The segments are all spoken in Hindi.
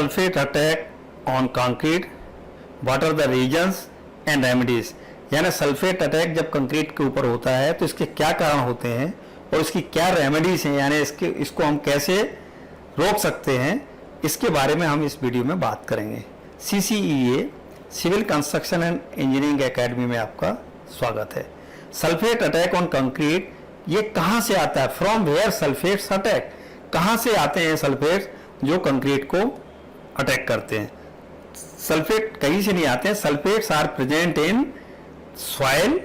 Sulphate attack on concrete, what are the reasons and remedies. यानी सल्फेट अटैक जब कंक्रीट के ऊपर होता है तो इसके क्या कारण होते हैं और इसकी क्या रेमेडीज हैं, यानी इसको हम कैसे रोक सकते हैं, इसके बारे में हम इस वीडियो में बात करेंगे। CCEA civil construction and engineering academy में आपका स्वागत है। सल्फेट अटैक ऑन कंक्रीट ये कहाँ से आता है? फ्रॉम वेयर सल्फेट्स अटैक, कहाँ से आते हैं सल्फेट जो कंक्रीट को अटैक करते हैं? सल्फेट कहीं से नहीं आते हैं। Sulphates are present in soil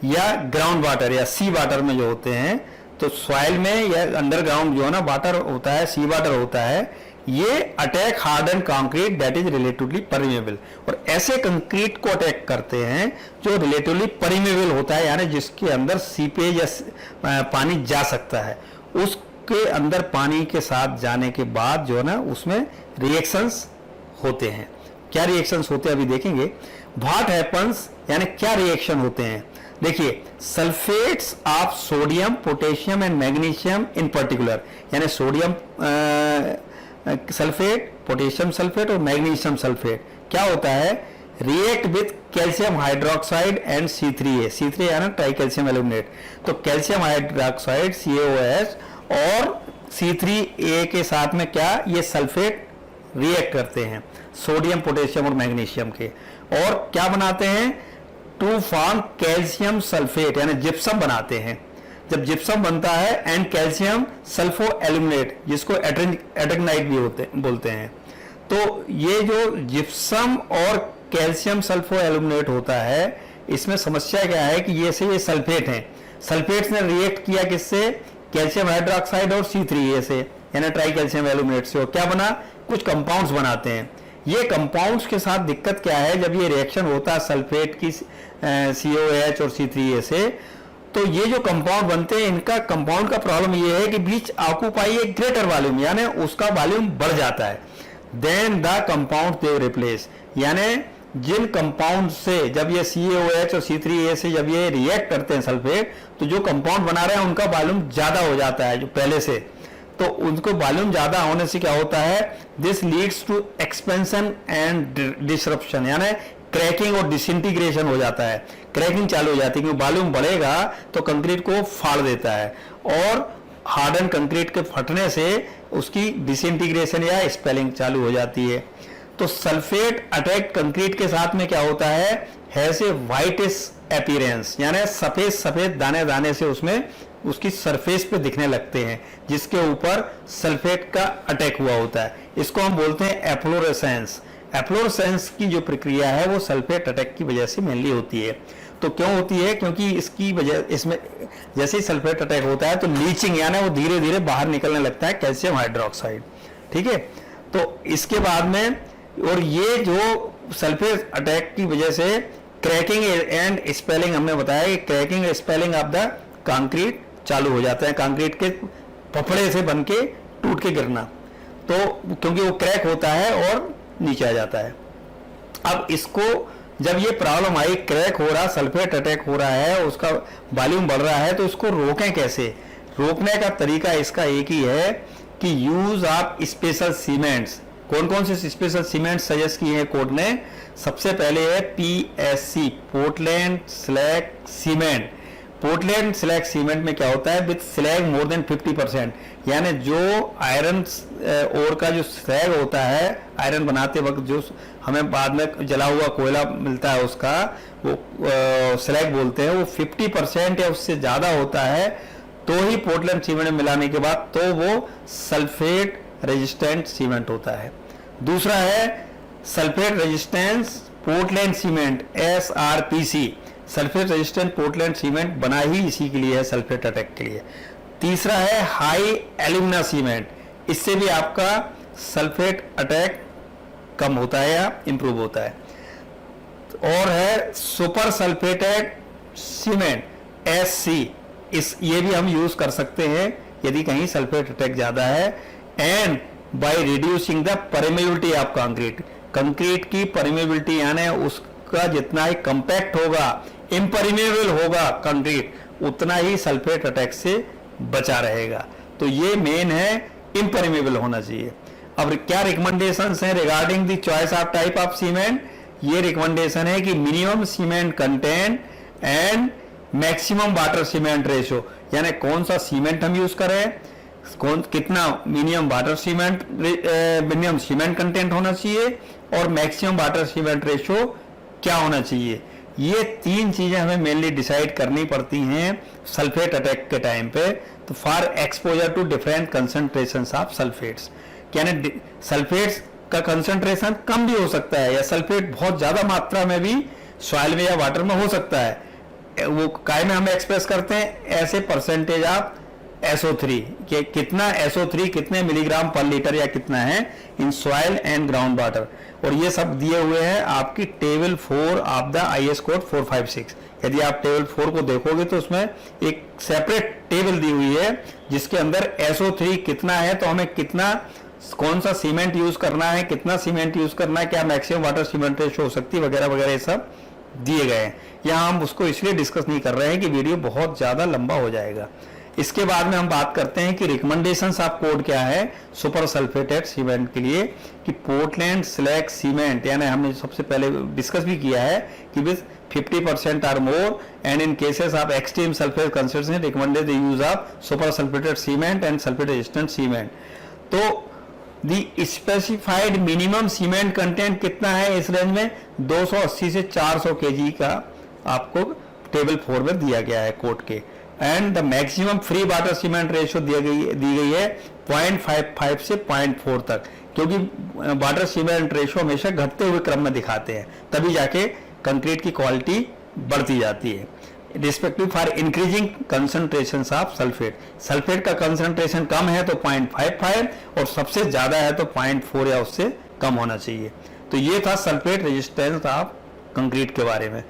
या ग्राउंड वाटर या सी वाटर में जो होते हैं, तो सॉइल में या अंडरग्राउंड जो है ना वाटर होता है, सी वाटर होता है, ये attack harden concrete that is relatively permeable. और ऐसे कंक्रीट को अटैक करते हैं जो रिलेटिवली परमेबल होता है, यानी जिसके अंदर सीपेज या पानी जा सकता है। उसके अंदर पानी के साथ जाने के बाद जो है ना उसमें रिएक्शंस होते हैं। क्या रिएक्शंस होते हैं अभी देखेंगे। व्हाट हैपन्स यानी क्या रिएक्शन होते हैं? देखिए, sulphates of sodium, potassium and magnesium in particular, यानी सोडियम सल्फेट, पोटेशियम सल्फेट और मैग्नीशियम सल्फेट क्या होता है, react with calcium hydroxide and C3A। C3A यानी ट्राई कैल्शियम एल्यूमिनेट। तो कैल्शियम हाइड्रोक्साइड CaOH और C3A के साथ में क्या ये सल्फेट रिएक्ट करते हैं सोडियम, पोटेशियम और मैग्नीशियम के, और क्या बनाते हैं, टू फॉर्म कैल्शियम सल्फेट यानी जिप्सम बनाते हैं। जब जिप्सम बनता है एंड कैल्शियम सल्फो एल्यूमिनेट, जिसको एट्रिगनाइट भी बोलते हैं। तो ये जो जिप्सम और कैल्शियम सल्फो एल्यूमिनेट होता है, इसमें समस्या क्या है कि ये सल्फेट हैं। सल्फेट्स ने रिएक्ट किया किससे, कैल्शियम हाइड्रोक्साइड और C3A से यानी ट्राई कैल्शियम एल्यूमिनेट से, और क्या बना, कुछ कंपाउंड्स बनाते हैं। ये कंपाउंड्स के साथ दिक्कत क्या है, जब ये रिएक्शन होता है सल्फेट की COH और C3A से, तो ये जो कंपाउंड बनते हैं, इनका कंपाउंड का प्रॉब्लम ये है कि बीच ऑक्यूपाई ए ग्रेटर वॉल्यूम, यानी उसका वॉल्यूम बढ़ जाता है। Then the compound they replace, यानी जिन कंपाउंड से जब ये CaOH और C3A से जब ये रिएक्ट करते हैं सल्फेट, तो जो कंपाउंड बना रहे हैं उनका वॉल्यूम ज्यादा हो जाता है जो पहले से। तो उनको वॉल्यूम ज्यादा होने से क्या होता है, this leads to expansion and disruption, यानी क्रैकिंग और डिसइंटीग्रेशन हो जाता है, क्रैकिंग चालू हो जाती है, क्योंकि वॉल्यूम बढ़ेगा तो कंक्रीट को फाड़ देता है, और हार्डन कंक्रीट के फटने से उसकी डिसइंटीग्रेशन या स्पेलिंग चालू हो जाती है। तो सल्फेट अटैक कंक्रीट के साथ में क्या होता है से व्हाइटिश अपीयरेंस, यानी सफेद सफेद दाने दाने से उसमें उसकी सरफेस पे दिखने लगते हैं, जिसके ऊपर सल्फेट का अटैक हुआ होता है। इसको हम बोलते हैं एफ्लोरेसेंस। एफ्लोरेसेंस की जो प्रक्रिया है वो सल्फेट अटैक की वजह से मेनली होती है। तो क्यों होती है, क्योंकि इसकी वजह, इसमें जैसे ही सल्फेट अटैक होता है तो लीचिंग यानी वो धीरे धीरे बाहर निकलने लगता है कैल्शियम हाइड्रोक्साइड, ठीक है। तो इसके बाद में, और ये जो सल्फेट अटैक की वजह से क्रैकिंग एंड स्पेलिंग, हमने बताया कि cracking spelling of the concrete चालू हो जाता है, कंक्रीट के पपड़े से बन के टूट के गिरना, तो क्योंकि वो क्रैक होता है और नीचे आ जाता है। अब इसको जब ये प्रॉब्लम आई, क्रैक हो रहा, सल्फेट अटैक हो रहा है, उसका वॉल्यूम बढ़ रहा है, तो इसको रोकें कैसे? रोकने का तरीका इसका एक ही है कि यूज ऑफ स्पेशल सीमेंट्स। कौन कौन से स्पेशल सीमेंट सजेस्ट किए हैं कोर्ट ने? सबसे पहले है PSC, Portland slag cement. Portland slag cement में क्या होता है, विथ स्लैग मोर देन 50%, यानी जो आयरन ओर का जो स्लैग होता है, आयरन बनाते वक्त जो हमें बाद में जला हुआ कोयला मिलता है उसका, वो स्लैग बोलते हैं, वो 50% या उससे ज़्यादा होता है, तो ही पोर्टलैंड सीमेंट में मिलाने के बाद तो वो सल्फेट रेजिस्टेंट सीमेंट होता है। दूसरा है sulphate resistance Portland cement, SRPC। Sulphate resistant Portland cement बना ही इसी के लिए है, सल्फेट अटैक के लिए। तीसरा है हाई एल्यूमिना सीमेंट, इससे भी आपका सल्फेट अटैक कम होता है या इंप्रूव होता है। और है सुपर सल्फेटेड सीमेंट, SC, ये भी हम यूज कर सकते हैं यदि कहीं सल्फेट अटैक ज्यादा है। And by reducing the permeability of concrete, concrete की परमेबिलिटी यानी उसका जितना ही कंपैक्ट होगा, इम्परमेबल होगा कंक्रीट, उतना ही सल्फेट अटैक से बचा रहेगा। तो ये मेन है, इम्परमेबल होना चाहिए। अब क्या रिकमेंडेशंस हैं regarding the choice of type of cement? ये रिकमेंडेशन है कि minimum cement content and maximum water cement ratio, यानी कौन सा सीमेंट हम यूज करें, कितना minimum water cement minimum cement content होना चाहिए और मैक्सिमम वाटर सीमेंट रेशो क्या होना चाहिए। ये 3 चीजें हमें मेनली डिसाइड करनी पड़ती हैं सल्फेट अटैक के टाइम पे। तो for exposure to different concentrations of sulphates, यानी सल्फेट्स का कंसंट्रेशन कम भी हो सकता है या सल्फेट बहुत ज्यादा मात्रा में भी सॉइल में या वाटर में हो सकता है। वो काय में हम एक्सप्रेस करते हैं ऐसे परसेंटेज ऑफ SO3 कि कितना SO3 कितने मिलीग्राम पर लीटर या कितना है in soil and ground water, और ये सब दिए हुए हैं आपकी table 4 of the IS code 456। यदि आप टेबल 4 को देखोगे तो उसमें एक सेपरेट टेबल दी हुई है जिसके अंदर SO3 कितना है, तो हमें कितना कौन सा सीमेंट यूज करना है, कितना सीमेंट यूज करना है, क्या मैक्सिमम वाटर सीमेंट रेशो हो सकती है वगैरह वगैरह, ये सब दिए गए हैं। यहाँ हम उसको इसलिए डिस्कस नहीं कर रहे हैं कि वीडियो बहुत ज्यादा लंबा हो जाएगा। इसके बाद में हम बात करते हैं कि रिकमेंडेशंस ऑफ कोड क्या है सुपर सल्फेटेड सीमेंट के लिए, कि पोर्टलैंड स्लैग सीमेंट, यानी हमने सबसे पहले डिस्कस भी किया है कि विद 50% और more and in cases of extreme sulphate concentration recommended the use of super sulphated cement and sulphate resistant cement. तो the specified minimum cement content कितना है इस रेंज में 280 से 400 kg का आपको टेबल 4 में दिया गया है कोड के। And the maximum free water cement ratio दी गई है 0.55 से 0.4 तक, क्योंकि वाटर सीमेंट रेशियो हमेशा घटते हुए क्रम में दिखाते हैं, तभी जाके कंक्रीट की क्वालिटी बढ़ती जाती है। Respective for increasing concentration of sulphate, sulphate का कंसंट्रेशन कम है तो 0.55 और सबसे ज्यादा है तो 0.4 या उससे कम होना चाहिए। तो ये था सल्फेट रेजिस्टेंस ऑफ कंक्रीट के बारे में।